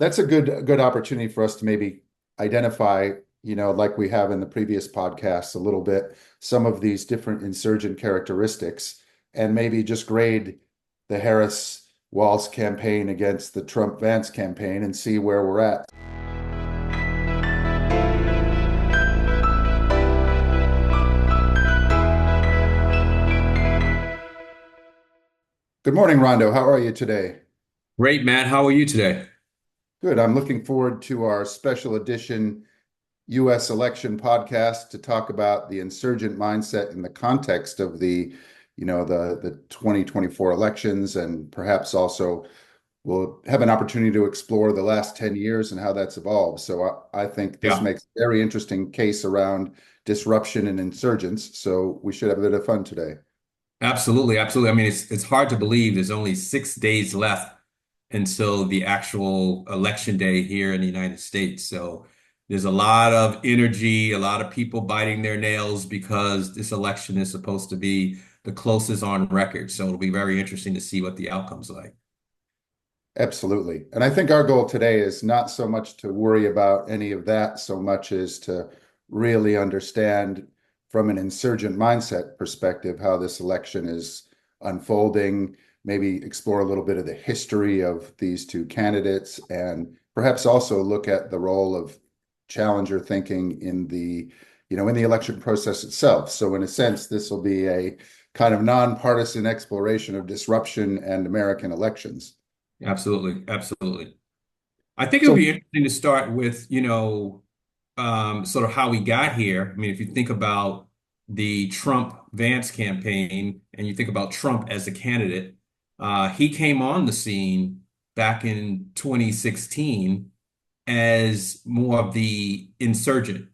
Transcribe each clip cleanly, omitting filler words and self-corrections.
That's a good opportunity for us to maybe identify, like we have in the previous podcasts, a little bit some of these different insurgent characteristics, and maybe just grade the Harris-Walz campaign against the Trump-Vance campaign and see where we're at. Good morning, Rondo. How are you today? Great, Matt. How are you today? Good. I'm looking forward to our special edition U.S. election podcast to talk about the insurgent mindset in the context of the 2024 elections, and perhaps also we'll have an opportunity to explore the last 10 years and how that's evolved. So I think this Yeah, makes a very interesting case around disruption and insurgents. So we should have a bit of fun today. absolutely, absolutely. I mean, it's hard to believe there's only 6 days left until the actual election day here in the United States. So there's a lot of energy, a lot of people biting their nails because this election is supposed to be the closest on record. So it'll be very interesting to see what the outcome's like. Absolutely. And I think our goal today is not so much to worry about any of that, so much as to really understand from an insurgent mindset perspective how this election is unfolding, maybe explore a little bit of the history of these two candidates, and perhaps also look at the role of challenger thinking in the election process itself. So in a sense, this will be a kind of nonpartisan exploration of disruption and American elections. Absolutely, absolutely. I think it would So be interesting to start with, sort of how we got here. I mean, if you think about the Trump Vance campaign and you think about Trump as a candidate, he came on the scene back in 2016 as more of the insurgent,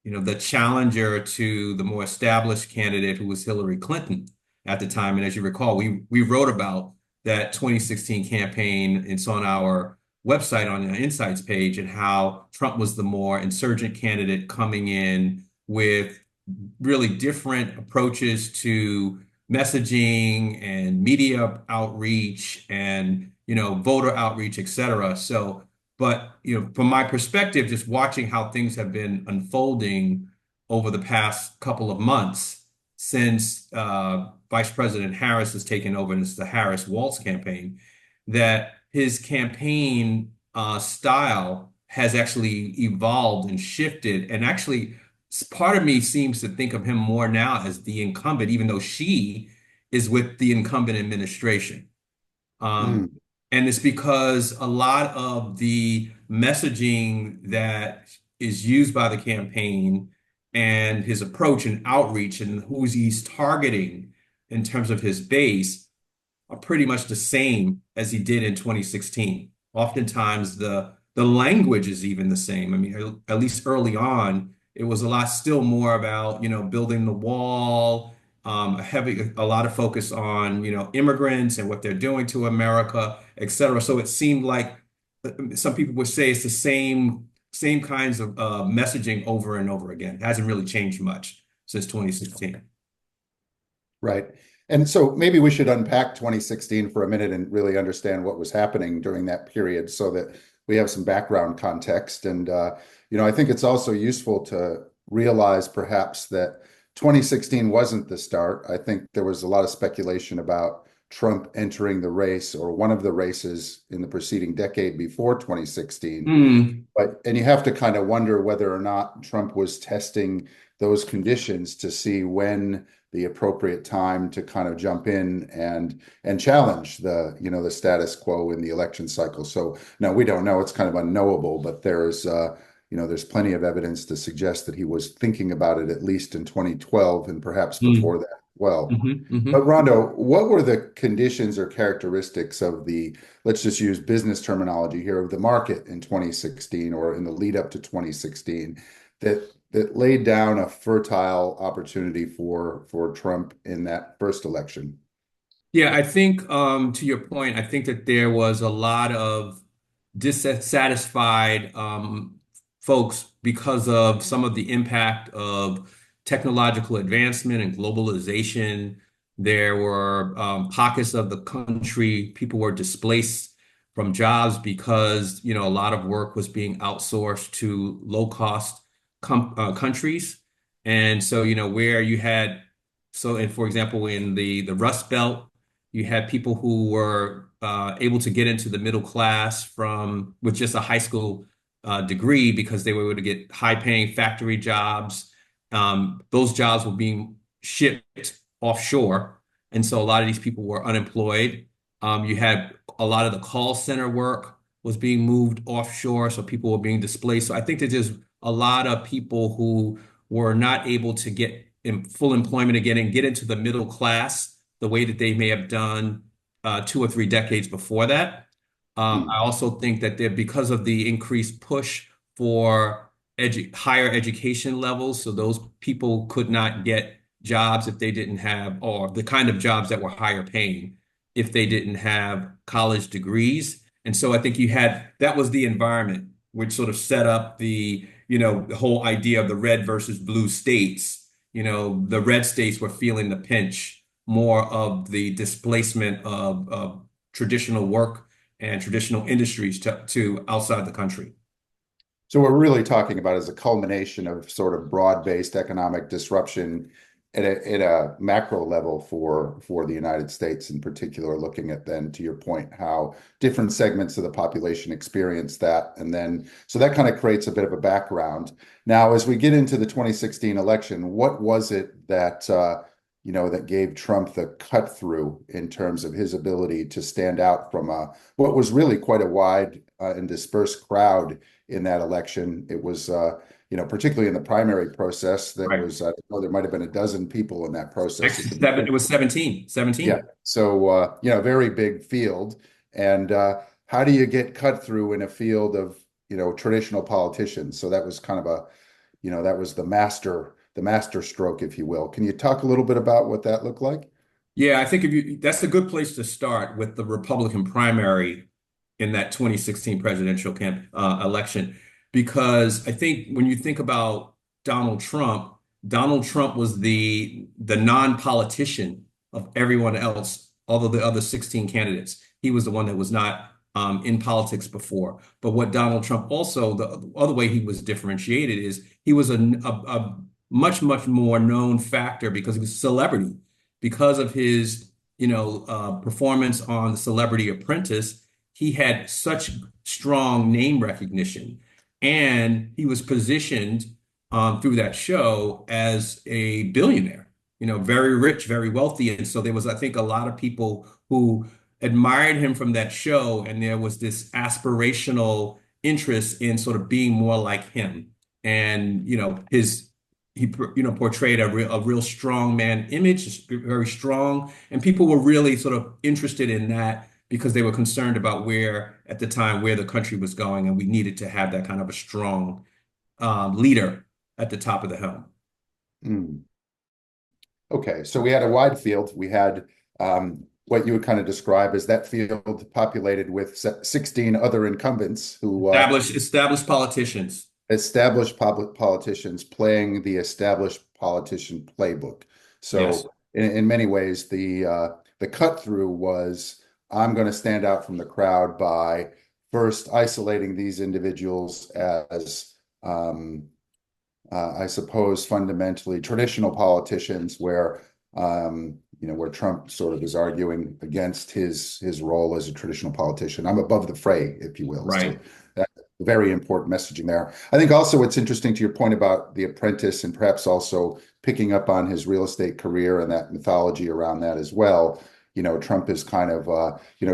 the challenger to the more established candidate who was Hillary Clinton at the time. And as you recall, we wrote about that 2016 campaign. It's on our website on the Insights page and how Trump was the more insurgent candidate coming in with really different approaches to messaging and media outreach and voter outreach, et cetera. So but from my perspective, just watching how things have been unfolding over the past couple of months since Vice President Harris has taken over, and it's the Harris-Walz campaign, that his campaign style has actually evolved and shifted. And actually, part of me seems to think of him more now as the incumbent, even though she is with the incumbent administration. Um, mm, and it's because a lot of the messaging that is used by the campaign and his approach and outreach and who he's targeting in terms of his base are pretty much the same as he did in 2016. Oftentimes the language is even the same. I mean, at least early on, it was a lot still more about, building the wall, a lot of focus on, immigrants and what they're doing to America, et cetera. So it seemed like some people would say it's the same kinds of messaging over and over again. It hasn't really changed much since 2016. right. And so maybe we should unpack 2016 for a minute and really understand what was happening during that period so that we have some background context. And, I think it's also useful to realize perhaps that 2016 wasn't the start. I think there was a lot of speculation about Trump entering the race or one of the races in the preceding decade before 2016. Hmm. And you have to kind of wonder whether or not Trump was testing those conditions to see when the appropriate time to kind of jump in and challenge the status quo in the election cycle. So no, we don't know. It's kind of unknowable, but there's plenty of evidence to suggest that he was thinking about it at least in 2012 and perhaps before that as well. But Hmm. Rondo, what were the conditions or characteristics of let's just use business terminology here, of the market in 2016 or in the lead up to 2016 that laid down a fertile opportunity for Trump in that first election? Yeah, I think to your point, I think that there was a lot of dissatisfied folks because of some of the impact of technological advancement and globalization. There were pockets of the country, people were displaced from jobs because, a lot of work was being outsourced to low cost countries. And so, where you had, so, and for example, in the Rust Belt, you had people who were able to get into the middle class from with just a high school degree because they were able to get high paying factory jobs. Those jobs were being shipped offshore. And so a lot of these people were unemployed. You had a lot of the call center work was being moved offshore, so people were being displaced. So I think that there's a lot of people who were not able to get in full employment again and get into the middle class the way that they may have done 2 or 3 decades before that. I also think that there, because of the increased push for higher education levels, so those people could not get jobs if they didn't have, or the kind of jobs that were higher paying if they didn't have college degrees. And so I think that was the environment which sort of set up the whole idea of the red versus blue states. The red states were feeling the pinch more of the displacement of traditional work and traditional industries to outside the country. So what we're really talking about is a culmination of sort of broad-based economic disruption at a macro level for the United States in particular, looking at then, to your point, how different segments of the population experience that. And then, so that kind of creates a bit of a background. Now, as we get into the 2016 election, what was it that, that gave Trump the cut through in terms of his ability to stand out from what was really quite a wide and dispersed crowd in that election? It was, particularly in the primary process, that Right. was, I know there might have been a dozen people in that process. Actually, it was 17, Yeah. 17. So, very big field. And how do you get cut through in a field of, traditional politicians? So that was kind of that was the master stroke, if you will. Can you talk a little bit about what that looked like? Yeah, I think that's a good place to start with the Republican primary in that 2016 presidential election, because I think when you think about Donald Trump, Donald Trump was the non-politician of everyone else, although the other 16 candidates. He was the one that was not in politics before. But what Donald Trump also, the other way he was differentiated is he was a much, much more known factor because he was a celebrity, because of his, performance on The Celebrity Apprentice. He had such strong name recognition, and he was positioned through that show as a billionaire, very rich, very wealthy. And so there was, I think, a lot of people who admired him from that show, and there was this aspirational interest in sort of being more like him. And, he portrayed a real strong man image, very strong, and people were really sort of interested in that because they were concerned about at the time where the country was going, and we needed to have that kind of a strong leader at the top of the helm. Mm. Okay, so we had a wide field. We had what you would kind of describe as that field populated with 16 other incumbents who Established politicians. established public politicians playing the established politician playbook. Yes. So in many ways, the cut through was, I'm going to stand out from the crowd by first isolating these individuals as I suppose fundamentally traditional politicians, where Trump sort of is arguing against his role as a traditional politician. I'm above the fray, if you will. So Right. that's very important messaging there. I think also what's interesting to your point about The Apprentice, and perhaps also picking up on his real estate career and that mythology around that as well. Trump has kind of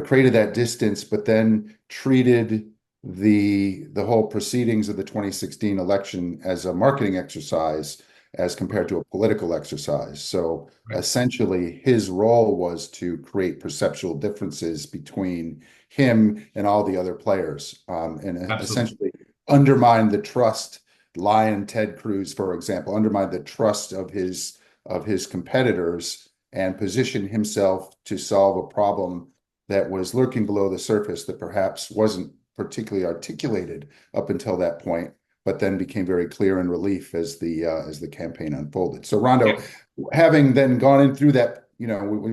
created that distance, but then treated the whole proceedings of the 2016 election as a marketing exercise as compared to a political exercise. So Right. essentially, his role was to create perceptual differences between him and all the other players, and Absolutely. essentially undermine the trust. Lion Ted Cruz, for example, undermine the trust of his competitors and position himself to solve a problem that was lurking below the surface that perhaps wasn't particularly articulated up until that point, but then became very clear in relief as the campaign unfolded. So, Rondo, Yeah. having then gone in through that,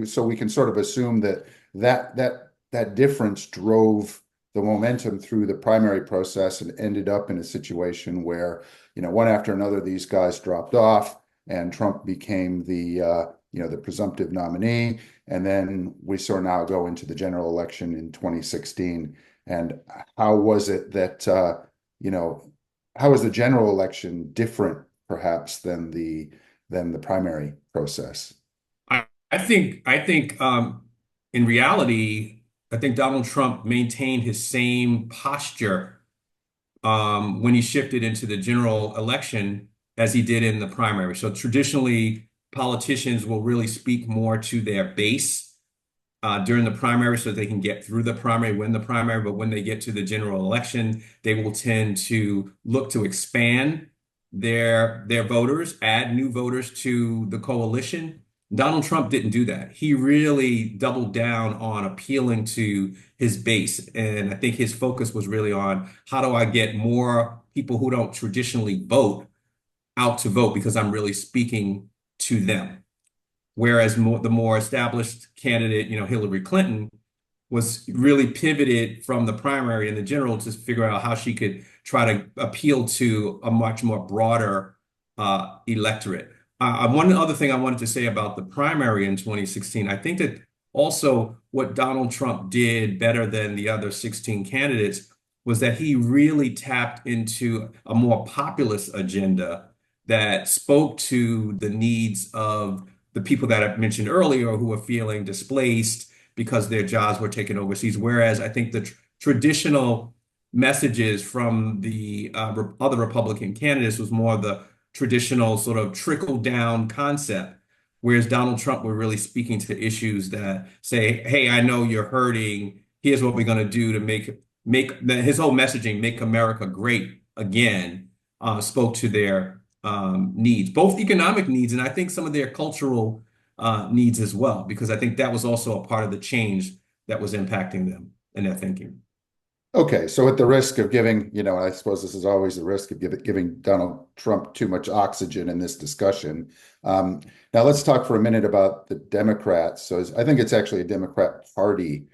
so we can sort of assume that difference drove the momentum through the primary process and ended up in a situation where, one after another, these guys dropped off and Trump became the presumptive nominee. And then we sort of now go into the general election in 2016. And how was it that, how was the general election different perhaps than the primary process? I think in reality, I think Donald Trump maintained his same posture when he shifted into the general election as he did in the primary. So traditionally, politicians will really speak more to their base during the primary so they can get through the primary, win the primary. But when they get to the general election, they will tend to look to expand their voters, add new voters to the coalition. Donald Trump didn't do that. He really doubled down on appealing to his base. And I think his focus was really on how do I get more people who don't traditionally vote out to vote because I'm really speaking to them. Whereas the more established candidate, Hillary Clinton, was really pivoted from the primary and the general to figure out how she could try to appeal to a much more broader electorate. One other thing I wanted to say about the primary in 2016, I think that also what Donald Trump did better than the other 16 candidates was that he really tapped into a more populist agenda that spoke to the needs of the people that I mentioned earlier who were feeling displaced because their jobs were taken overseas. Whereas I think the traditional messages from the other Republican candidates was more the traditional sort of trickle down concept. Whereas Donald Trump were really speaking to issues that say, hey, I know you're hurting. Here's what we're going to do to his whole messaging, make America great again, spoke to their needs, both economic needs and I think some of their cultural needs as well, because I think that was also a part of the change that was impacting them and their thinking. Okay, so at the risk of giving, I suppose this is always the risk of giving Donald Trump too much oxygen in this discussion. Now let's talk for a minute about the Democrats. So I think it's actually a Democrat Party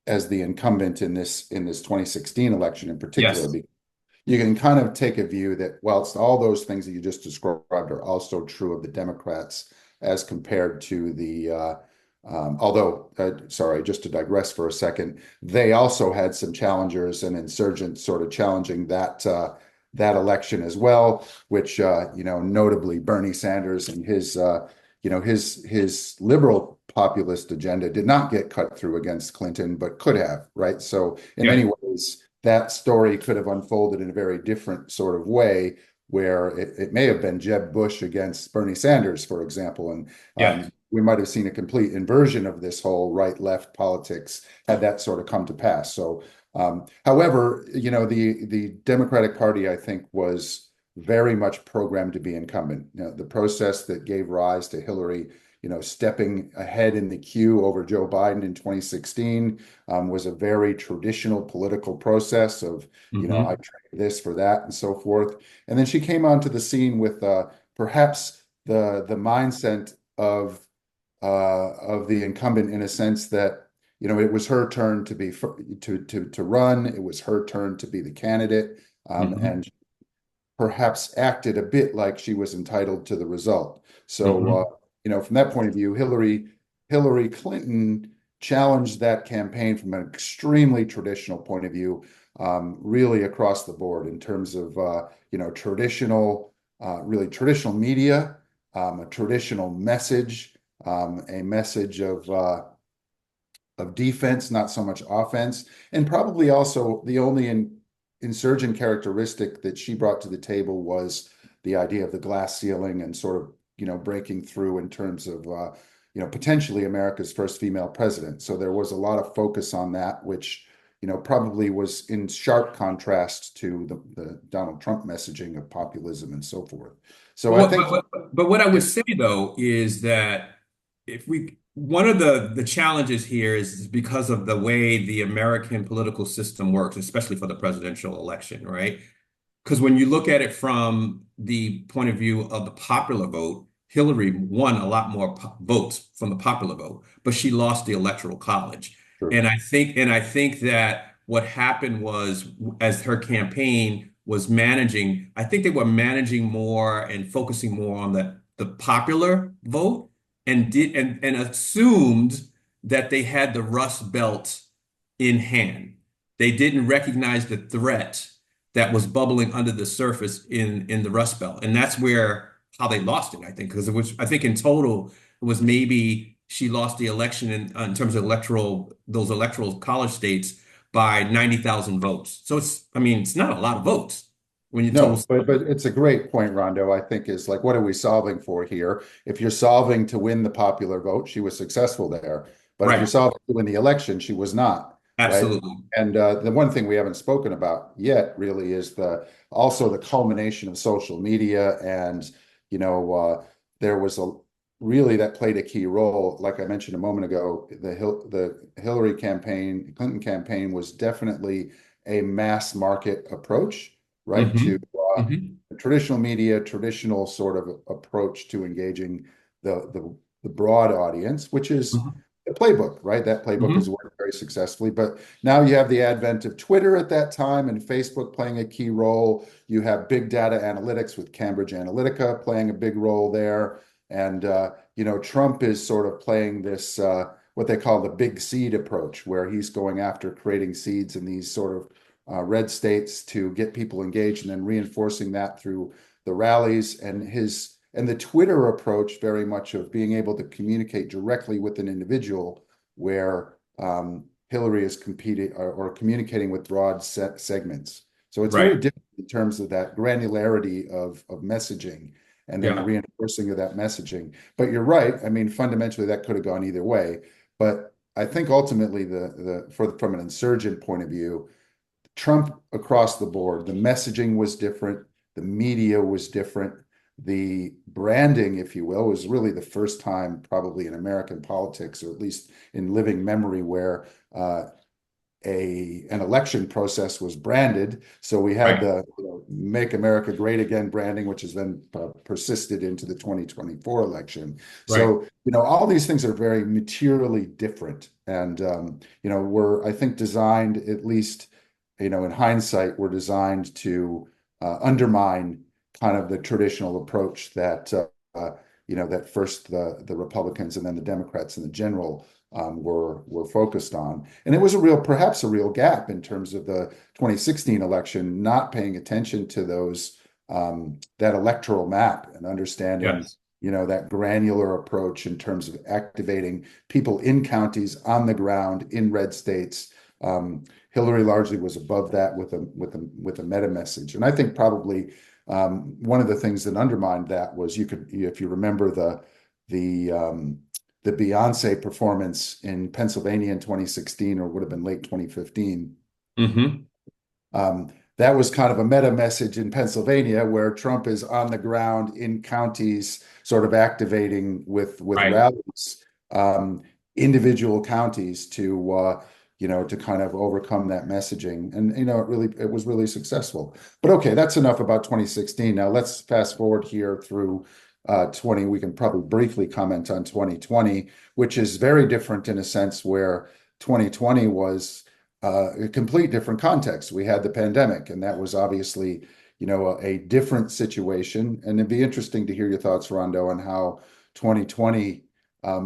as the incumbent in this 2016 election in particular. Yes. You can kind of take a view that whilst all those things that you just described are also true of the Democrats as compared to although, sorry, just to digress for a second, they also had some challengers and insurgents sort of challenging that election as well, which, notably Bernie Sanders and his liberal populist agenda did not get cut through against Clinton, but could have, right? So in Yeah. many ways, that story could have unfolded in a very different sort of way, where it may have been Jeb Bush against Bernie Sanders, for example, and Yeah. we might have seen a complete inversion of this whole right-left politics had that sort of come to pass. So, however, the Democratic Party, I think, was very much programmed to be incumbent. The process that gave rise to Hillary, stepping ahead in the queue over Joe Biden in 2016 was a very traditional political process of, I Hmm. trade this for that and so forth. And then she came onto the scene with perhaps the mindset of the incumbent in a sense that it was her turn to be to run. It was her turn to be the candidate, Hmm. and perhaps acted a bit like she was entitled to the result. So, Hmm. from that point of view, Hillary Clinton challenged that campaign from an extremely traditional point of view, really across the board in terms of really traditional media, a traditional message, a message of defense, not so much offense, and probably also the only insurgent characteristic that she brought to the table was the idea of the glass ceiling and sort of breaking through in terms of potentially America's first female president. So there was a lot of focus on that, which probably was in sharp contrast to the Donald Trump messaging of populism and so forth. So I But, think, but what I would say though is that if we one of the challenges here is because of the way the American political system works, especially for the presidential election, right? Because when you look at it from the point of view of the popular vote, Hillary won a lot more votes from the popular vote, but she lost the electoral college. True. And I think that what happened was, as her campaign was managing, I think they were managing more and focusing more on the popular vote, and assumed that they had the Rust Belt in hand. They didn't recognize the threat that was bubbling under the surface in the Rust Belt, and that's where how they lost it. I think because it was, I think in total it was maybe she lost the election in terms of those electoral college states by 90,000 votes. So I mean, it's not a lot of votes when you total. No, but it's a great point, Rondo. I think is like, what are we solving for here? If you're solving to win the popular vote, she was successful there. But if you're Right. solving to win the election, she was not, right? Absolutely. And the one thing we haven't spoken about yet really is the also the culmination of social media, and there was a really that played a key role. Like I mentioned a moment ago, the Hillary campaign, Clinton campaign was definitely a mass market approach, right? To Hmm. Hmm. traditional media, traditional sort of approach to engaging the broad audience, which is Hmm. the playbook, right? That playbook has Hmm. worked very successfully. But now you have the advent of Twitter at that time and Facebook playing a key role. You have big data analytics with Cambridge Analytica playing a big role there. And Trump is sort of playing this what they call the big seed approach, where he's going after creating seeds in these sort of red states to get people engaged, and then reinforcing that through the rallies and the Twitter approach, very much of being able to communicate directly with an individual, where Hillary is competing or communicating with broad segments. So it's very Right. different in terms of that granularity of messaging, and then the Yeah. reinforcing of that messaging. But you're right. I mean, fundamentally, that could have gone either way. But I think ultimately, from an insurgent point of view, Trump across the board, the messaging was different, the media was different, the branding, if you will, was really the first time probably in American politics, or at least in living memory, where an election process was branded. So we had Right. the "Make America Great Again" branding, which has then persisted into the 2024 election. Right. So all these things are very materially different, and were, I think, designed, at least in hindsight, were designed to undermine kind of the traditional approach that first the Republicans and then the Democrats in the general were focused on. And it was perhaps a real gap in terms of the 2016 election, not paying attention to that electoral map and understanding, Yes. that granular approach in terms of activating people in counties on the ground in red states. Hillary largely was above that with a meta message, and I think probably one of the things that undermined that was, if you remember the um, the Beyonce performance in Pennsylvania in 2016, or would have been late 2015. Hmm. That was kind of a meta message in Pennsylvania, where Trump is on the ground in counties, sort of activating with Right. rallies, individual counties to kind of overcome that messaging, and it was really successful. But okay, that's enough about 2016. Now let's fast forward here through 20. We can probably briefly comment on 2020, which is very different in a sense, where 2020 was a complete different context. We had the pandemic, and that was obviously, a different situation. And it'd be interesting to hear your thoughts, Rondo, on how 2020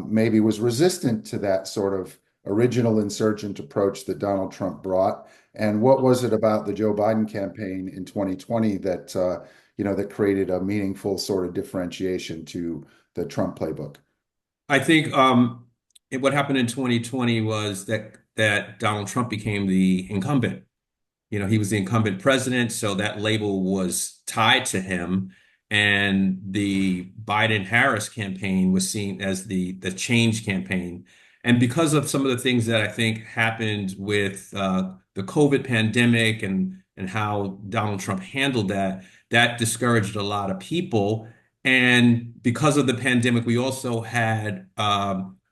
maybe was resistant to that sort of original insurgent approach that Donald Trump brought. And what was it about the Joe Biden campaign in 2020 that created a meaningful sort of differentiation to the Trump playbook? I think what happened in 2020 was that Donald Trump became the incumbent. He was the incumbent president, so that label was tied to him. And the Biden-Harris campaign was seen as the change campaign. And because of some of the things that I think happened with the COVID pandemic and how Donald Trump handled that, that discouraged a lot of people. And because of the pandemic, we also had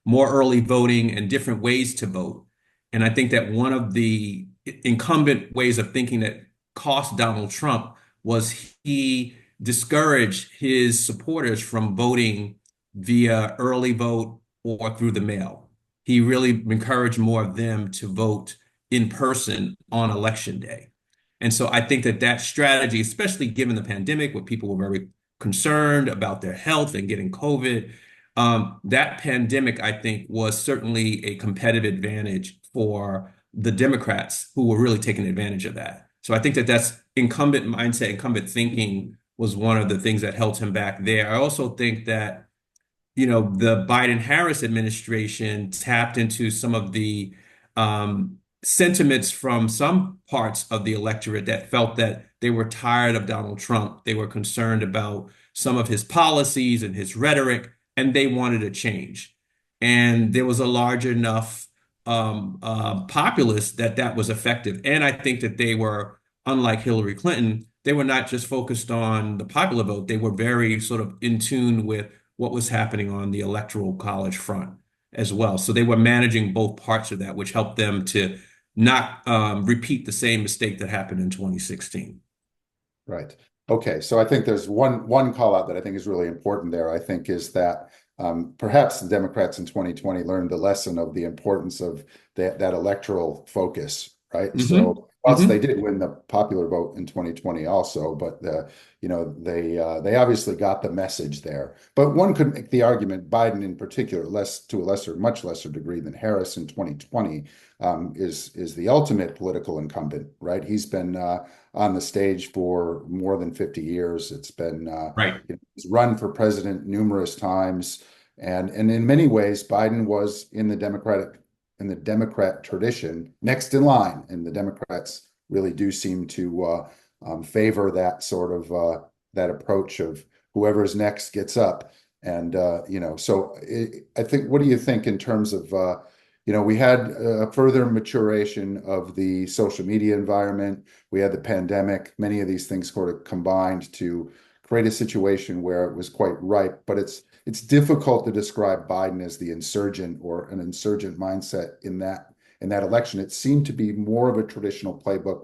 more early voting and different ways to vote. And I think that one of the incumbent ways of thinking that cost Donald Trump was he discouraged his supporters from voting via early vote or through the mail. he really encouraged more of them to vote in person on election day. And so I think that that strategy, especially given the pandemic, where people were very concerned about their health and getting COVID, that pandemic, I think, was certainly a competitive advantage for the Democrats who were really taking advantage of that. So I think that that's incumbent mindset, incumbent thinking was one of the things that held him back there. I also think that the Biden-Harris administration tapped into some of the sentiments from some parts of the electorate that felt that they were tired of Donald Trump. They were concerned about some of his policies and his rhetoric, and they wanted a change. And there was a large enough populace that that was effective. And I think that they were, unlike Hillary Clinton, they were not just focused on the popular vote. They were very sort of in tune with what was happening on the electoral college front as well. So they were managing both parts of that, which helped them to not repeat the same mistake that happened in 2016. Right. Okay. So I think there's one call out that I think is really important there. I think is that perhaps the Democrats in 2020 learned the lesson of the importance of that electoral focus. Right. Hmm. So whilst they Hmm. did win the popular vote in 2020 also, but they obviously got the message there. But one could make the argument Biden in particular, much lesser degree than Harris in 2020, is the ultimate political incumbent. Right. He's been on the stage for more than 50 years. It's been Right. he's run for president numerous times, and in many ways, Biden was in the Democrat tradition next in line, and the Democrats really do seem to favor that sort of that approach of whoever's next gets up. And I think, what do you think in terms of we had a further maturation of the social media environment. We had the pandemic. Many of these things sort of combined to create a situation where it was quite ripe. But it's difficult to describe Biden as the insurgent or an insurgent mindset in that election. It seemed to be more of a traditional playbook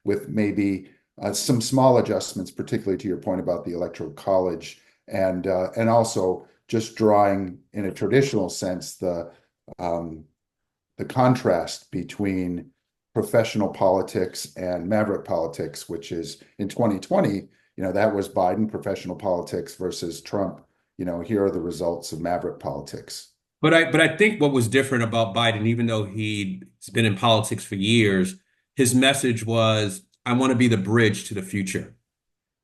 with maybe some small adjustments, particularly to your point about the electoral college, and also just drawing in a traditional sense um, the contrast between professional politics and maverick politics, which is in 2020, that was Biden professional politics versus Trump. Here are the results of maverick politics. But I think what was different about Biden, even though he's been in politics for years, his message was, I want to be the bridge to the future.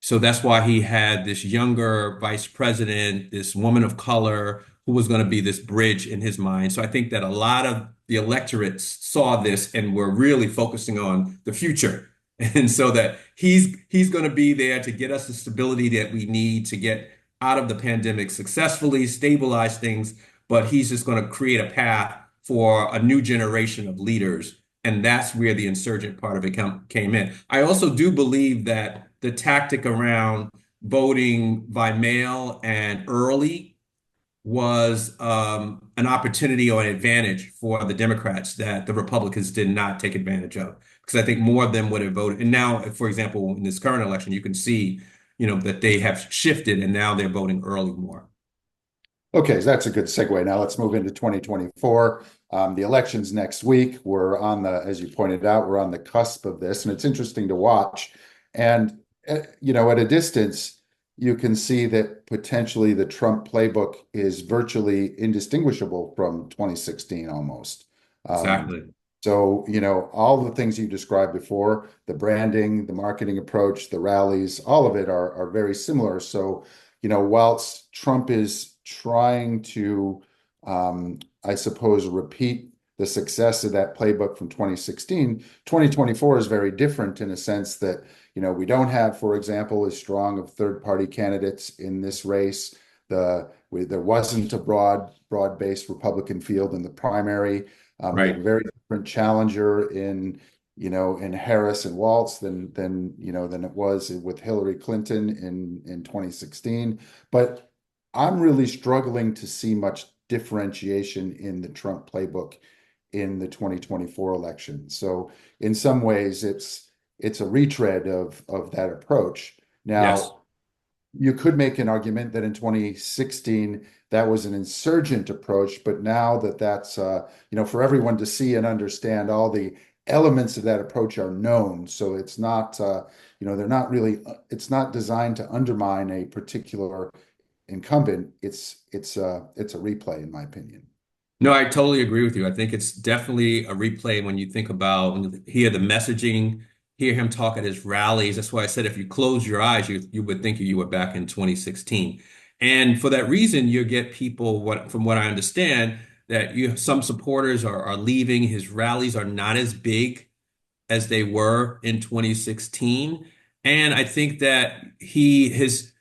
So that's why he had this younger vice president, this woman of color who was going to be this bridge in his mind. So I think that a lot of the electorates saw this and were really focusing on the future. And so that he's going to be there to get us the stability that we need to get out of the pandemic successfully, stabilize things, but he's just going to create a path for a new generation of leaders. And that's where the insurgent part of it came in. I also do believe that the tactic around voting by mail and early was an opportunity or an advantage for the Democrats that the Republicans did not take advantage of. Because I think more of them would have voted. And now, for example, in this current election, you can see, that they have shifted and now they're voting early more. Okay, so that's a good segue. Now let's move into 2024. The election's next week. As you pointed out, we're on the cusp of this, and it's interesting to watch. And, at a distance, you can see that potentially the Trump playbook is virtually indistinguishable from 2016 almost. Um, Exactly. so, all the things you described before, the branding, the marketing approach, the rallies, all of it are very similar. So, whilst Trump is trying to, I suppose, repeat the success of that playbook from 2016, 2024 is very different in a sense that, we don't have, for example, as strong of third-party candidates in this race. There wasn't a broad-based Republican field in the primary. We have a Right. very different challenger in Harris and Waltz than it was with Hillary Clinton in 2016. But I'm really struggling to see much differentiation in the Trump playbook in the 2024 election. So in some ways, it's a retread of that approach. Yes. Now, you could make an argument that in 2016 that was an insurgent approach, but now that that's for everyone to see and understand, all the elements of that approach are known. So it's not they're not really it's not designed to undermine a particular incumbent. It's a replay, in my opinion. No, I totally agree with you. I think it's definitely a replay when you think about when you hear the messaging, hear him talk at his rallies. That's why I said if you close your eyes, you would think you were back in 2016. And for that reason, you get people, from what I understand, that some supporters are leaving. His rallies are not as big as they were in 2016. And I think that he's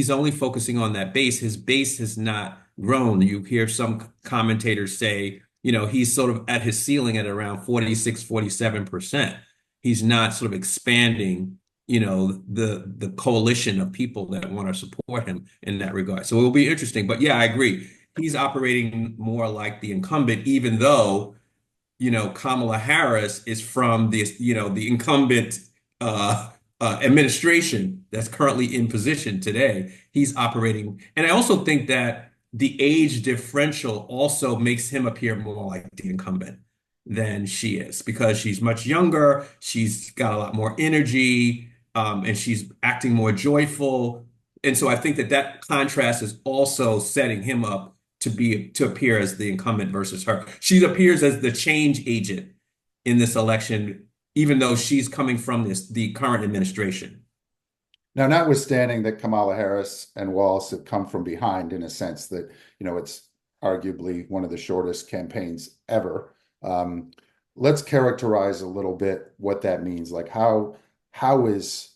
only focusing on that base. His base has not grown. You hear some commentators say, he's sort of at his ceiling at around 46, 47%. He's not sort of expanding, the coalition of people that want to support him in that regard. So it will be interesting. But yeah, I agree. He's operating more like the incumbent, even though Kamala Harris is from the incumbent uh, administration that's currently in position today. He's operating, and I also think that the age differential also makes him appear more like the incumbent than she is because she's much younger. She's got a lot more energy, and she's acting more joyful. And so I think that contrast is also setting him up to appear as the incumbent versus her. She appears as the change agent in this election, even though she's coming from the current administration. Now, notwithstanding that Kamala Harris and Wallace have come from behind in a sense that, it's arguably one of the shortest campaigns ever. Let's characterize a little bit what that means. Like how is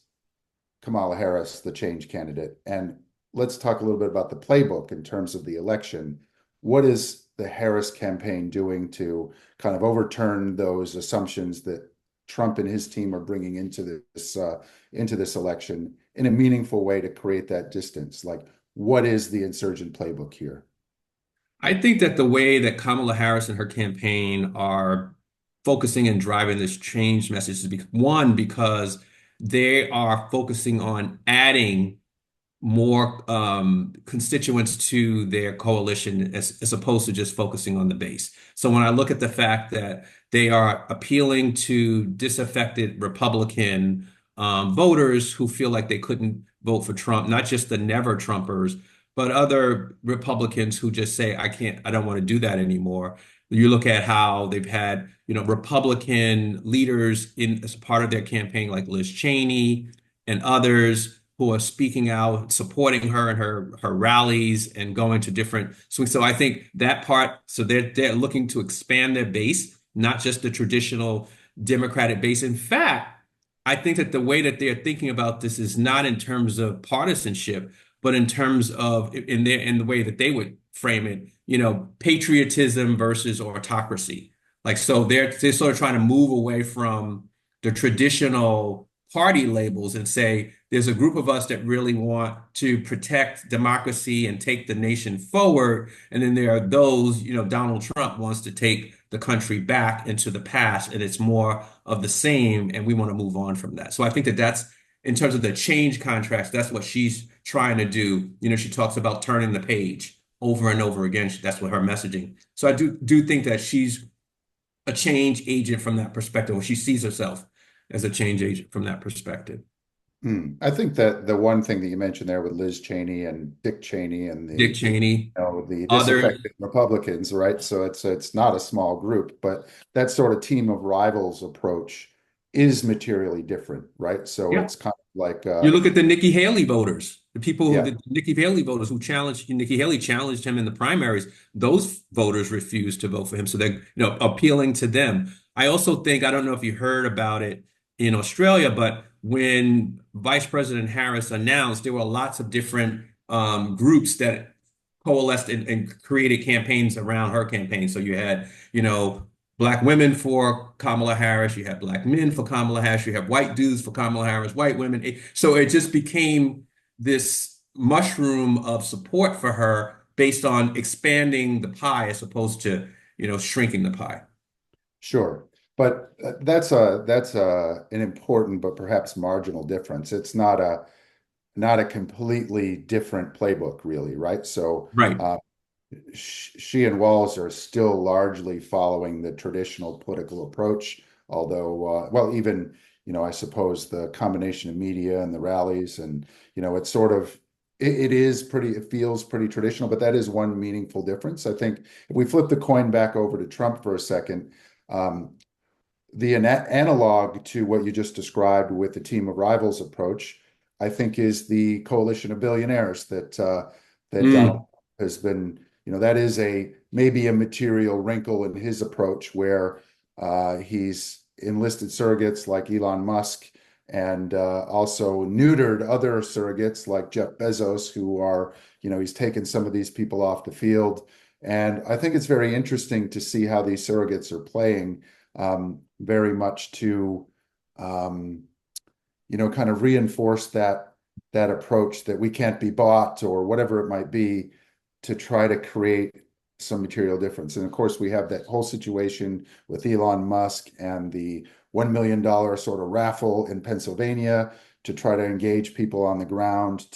Kamala Harris the change candidate? And let's talk a little bit about the playbook in terms of the election. What is the Harris campaign doing to kind of overturn those assumptions that Trump and his team are bringing into this election in a meaningful way to create that distance? Like, what is the insurgent playbook here? I think that the way that Kamala Harris and her campaign are focusing and driving this change message is one, because they are focusing on adding more constituents to their coalition as opposed to just focusing on the base. So when I look at the fact that they are appealing to disaffected Republican voters who feel like they couldn't vote for Trump, not just the never Trumpers, but other Republicans who just say, I don't want to do that anymore. You look at how they've had, Republican leaders as part of their campaign, like Liz Cheney and others who are speaking out, supporting her and her rallies and going to different swings. So I think that part, so they're looking to expand their base, not just the traditional Democratic base. In fact, I think that the way that they're thinking about this is not in terms of partisanship, but in terms of in the way that they would frame it, patriotism versus autocracy. Like so they're sort of trying to move away from the traditional party labels and say there's a group of us that really want to protect democracy and take the nation forward. And then there are those, Donald Trump wants to take the country back into the past and it's more of the same. And we want to move on from that. So I think that that's in terms of the change contracts, that's what she's trying to do. She talks about turning the page over and over again. That's what her messaging. So I do think that she's a change agent from that perspective, or she sees herself as a change agent from that perspective. I think that the one thing that you mentioned there with Liz Cheney and Dick Cheney and Dick Cheney, the others. disaffected Republicans, right? So it's not a small group, but that sort of team of rivals approach is materially different, right? So Yeah. it's kind of like You look at the Nikki Haley voters, yeah, the Nikki Haley voters who challenged Nikki Haley challenged him in the primaries. Those voters refused to vote for him. So they're, appealing to them. I also think, I don't know if you heard about it in Australia, but when Vice President Harris announced, there were lots of different groups that coalesced and created campaigns around her campaign. So you had, Black women for Kamala Harris, you have Black men for Kamala Harris, you have white dudes for Kamala Harris, white women. So it just became this mushroom of support for her based on expanding the pie as opposed to, shrinking the pie. sure. But that's an important but perhaps marginal difference. It's not not a completely different playbook, really, right? So Right. she and Walz are still largely following the traditional political approach, although, well, even, I suppose the combination of media and the rallies and, it's sort of, it is pretty, it feels pretty traditional, but that is one meaningful difference. I think if we flip the coin back over to Trump for a second, um, the analog to what you just described with the team of rivals approach, I think, is the coalition of billionaires that Donald Mm, has been. That is a maybe a material wrinkle in his approach where he's enlisted surrogates like Elon Musk and also neutered other surrogates like Jeff Bezos, who are, he's taken some of these people off the field. And I think it's very interesting to see how these surrogates are playing very much to um, kind of reinforce that approach that we can't be bought or whatever it might be to try to create some material difference. And of course, we have that whole situation with Elon Musk and the $1 million sort of raffle in Pennsylvania to try to engage people on the ground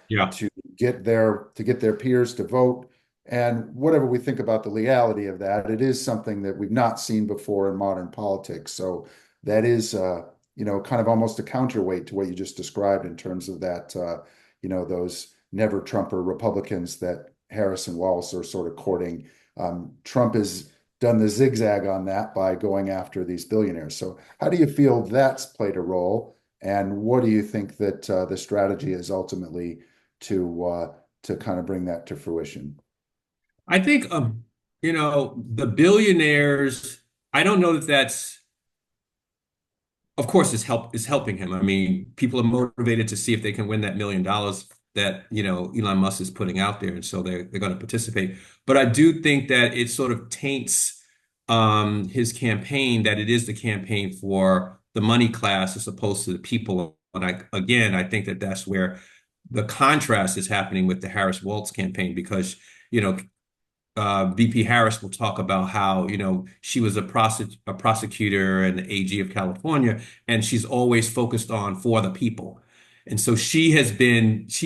yeah. to get their peers to vote. And whatever we think about the legality of that, it is something that we've not seen before in modern politics. So that is kind of almost a counterweight to what you just described in terms of that, those never Trumper Republicans that Harris and Walz are sort of courting. Trump has done the zigzag on that by going after these billionaires. So, how do you feel that's played a role, and what do you think that the strategy is ultimately to kind of bring that to fruition? I think, the billionaires, I don't know that that's, of course, is helping him. I mean, people are motivated to see if they can win that $1 million that, Elon Musk is putting out there. And so they're going to participate. But I do think that it sort of taints his campaign, that it is the campaign for the money class as opposed to the people. And I think that that's where the contrast is happening with the Harris Walz campaign because, you know, VP Harris will talk about how, she was a prosecutor and the AG of California, and she's always focused on for the people. And so she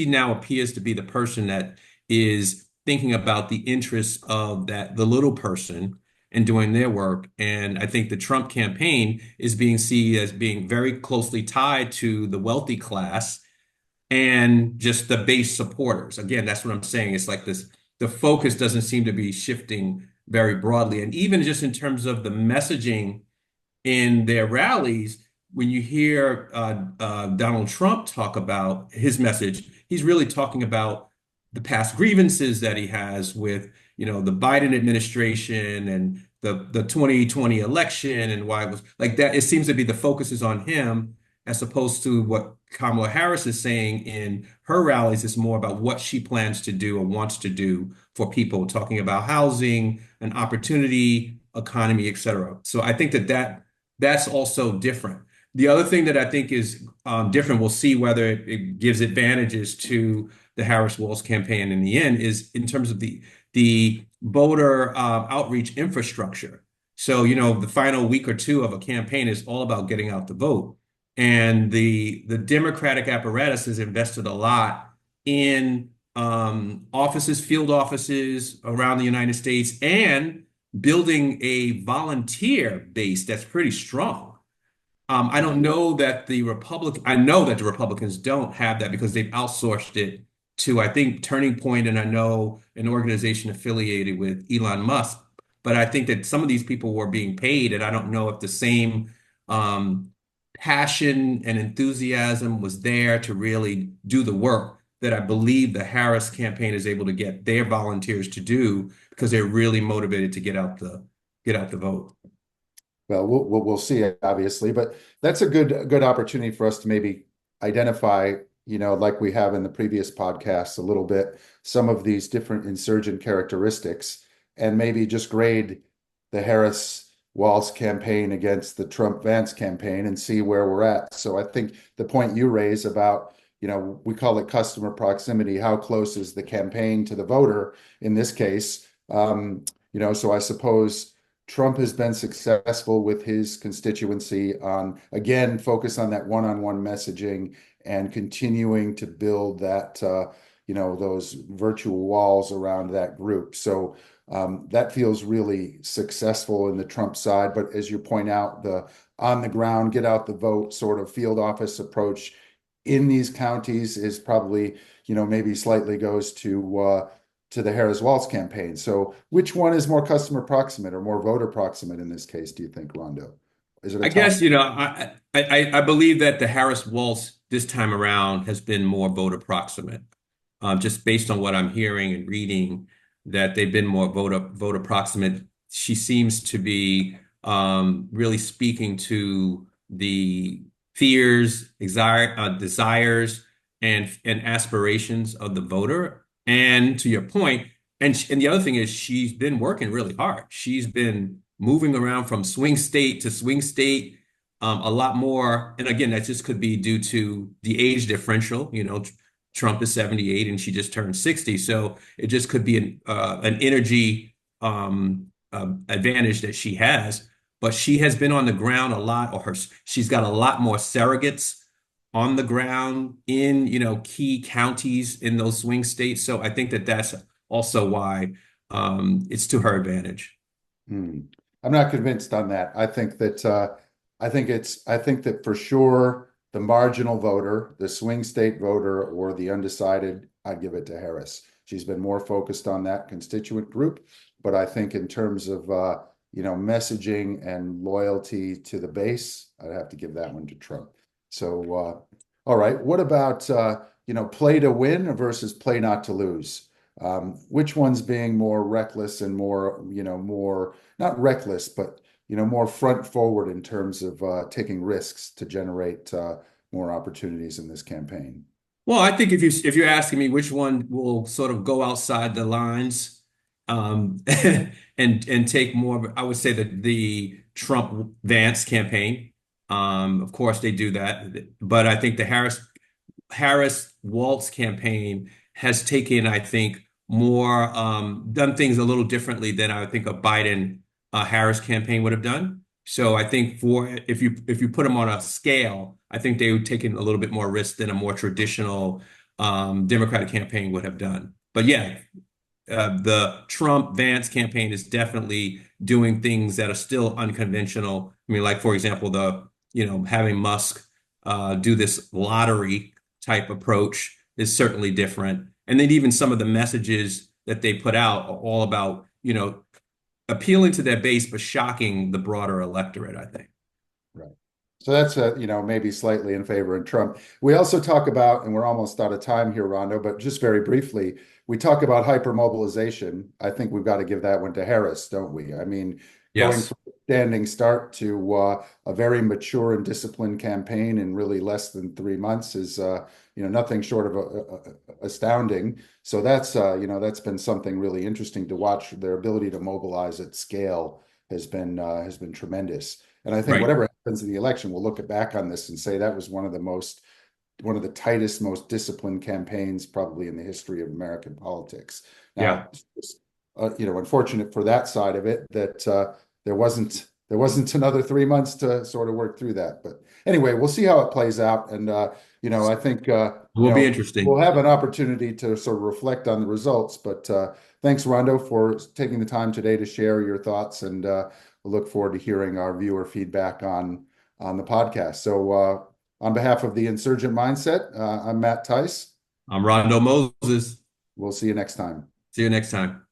now appears to be the person that is thinking about the interests of the little person and doing their work. And I think the Trump campaign is being seen as being very closely tied to the wealthy class and just the base supporters. Again, that's what I'm saying. It's like this, the focus doesn't seem to be shifting very broadly. And even just in terms of the messaging in their rallies, when you hear Donald Trump talk about his message, he's really talking about the past grievances that he has with, the Biden administration and the 2020 election and why it was like that. It seems to be the focus is on him as opposed to what Kamala Harris is saying in her rallies is more about what she plans to do or wants to do for people, talking about housing, an opportunity, economy, et cetera. So I think that's also different. The other thing that I think is different, we'll see whether it gives advantages to the Harris Walz campaign in the end, is in terms of the voter outreach infrastructure. So, the final week or two of a campaign is all about getting out the vote. And the Democratic apparatus has invested a lot in offices, field offices around the United States, and building a volunteer base that's pretty strong. I don't know that I know that the Republicans don't have that because they've outsourced it to, I think, Turning Point, and I know an organization affiliated with Elon Musk. But I think that some of these people were being paid, and I don't know if the same um, passion and enthusiasm was there to really do the work that I believe the Harris campaign is able to get their volunteers to do because they're really motivated to get out the vote. Well, we'll see, obviously, but that's a good opportunity for us to maybe identify, like we have in the previous podcasts, a little bit some of these different insurgent characteristics, and maybe just grade the Harris Walz campaign against the Trump Vance campaign and see where we're at. So I think the point you raise about, we call it customer proximity. How close is the campaign to the voter in this case? So I suppose Trump has been successful with his constituency on, again, focus on that one-on-one messaging and continuing to build that, those virtual walls around that group. So that feels really successful in the Trump side. But as you point out, the on the ground, get out the vote sort of field office approach in these counties is probably, maybe slightly goes to the Harris-Walz campaign. So which one is more customer proximate or more voter proximate in this case, do you think, Rondo? Is it a I toss? guess, I believe that the Harris-Walz this time around has been more voter proximate. Just based on what I'm hearing and reading, that they've been more voter proximate. She seems to be really speaking to the fears, desires, and aspirations of the voter. And to your point, and the other thing is she's been working really hard. She's been moving around from swing state to swing state, a lot more. And again, that just could be due to the age differential. Trump is 78 and she just turned 60. So it just could be an energy advantage that she has. But she has been on the ground a lot, she's got a lot more surrogates on the ground in, key counties in those swing states. So I think that that's also why it's to her advantage. Hmm. I'm not convinced on that. I think that for sure the marginal voter, the swing state voter, or the undecided, I'd give it to Harris. She's been more focused on that constituent group, but I think in terms of messaging and loyalty to the base, I'd have to give that one to Trump. So all right, what about play to win versus play not to lose? Which one's being more reckless and more, more not reckless, but more front forward in terms of taking risks to generate more opportunities in this campaign? Well, I think if you're asking me which one will sort of go outside the lines, and take more, I would say that the Trump Vance campaign. Of course, they do that, but I think the Harris Waltz campaign has taken, I think, more done things a little differently than I think a Biden Harris campaign would have done. So I think for if you put them on a scale, I think they would take in a little bit more risk than a more traditional Democratic campaign would have done. But yeah, the Trump Vance campaign is definitely doing things that are still unconventional. I mean, like for example, having Musk do this lottery type approach is certainly different. And then even some of the messages that they put out are all about, appealing to their base, but shocking the broader electorate, I think. Right. So that's maybe slightly in favor of Trump. We also talk about, and we're almost out of time here, Rondo, but just very briefly, we talk about hypermobilization. I think we've got to give that one to Harris, don't we? I mean, going Yes. from a standing start to a very mature and disciplined campaign in really less than 3 months is, nothing short of astounding. So that's been something really interesting to watch. Their ability to mobilize at scale has been tremendous. And I think Right. whatever happens in the election, we'll look back on this and say that was one of the tightest, most disciplined campaigns probably in the history of American politics. Yeah. Now, it's, unfortunate for that side of it that there wasn't another 3 months to sort of work through that. But anyway, we'll see how it plays out. And I think Will be interesting. we'll have an opportunity to sort of reflect on the results. But thanks, Rondo, for taking the time today to share your thoughts, and we'll look forward to hearing our viewer feedback on the podcast. So on behalf of the Insurgent Mindset, I'm Matt Tice. I'm Rondo Moses. We'll see you next time. See you next time.